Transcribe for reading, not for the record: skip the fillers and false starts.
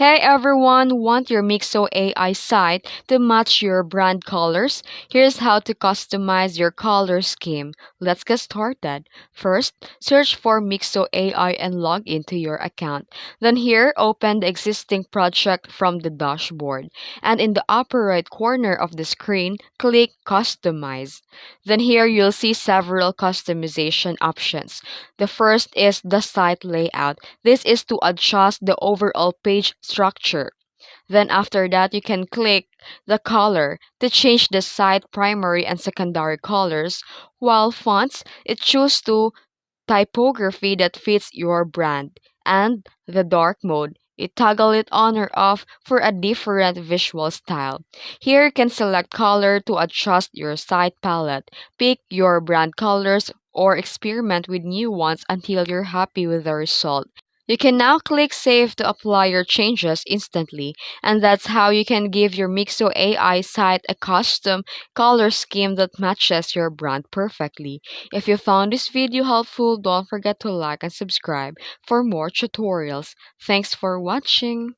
Hey everyone, want your Mixo AI site to match your brand colors? Here's how to customize your color scheme. Let's get started. First, search for Mixo AI and log into your account. Then here, open the existing project from the dashboard. And in the upper right corner of the screen, click Customize. Then here you'll see several customization options. The first is the site layout. This is to adjust the overall page structure. Then after that, you can click the color to change the site primary and secondary colors, while fonts, it choose to typography that fits your brand, and the dark mode. It toggle it on or off for a different visual style. Here you can select color to adjust your site palette. Pick your brand colors or experiment with new ones until you're happy with the result. You can now click Save to apply your changes instantly, and that's how you can give your Mixo AI site a custom color scheme that matches your brand perfectly. If you found this video helpful, don't forget to like and subscribe for more tutorials. Thanks for watching.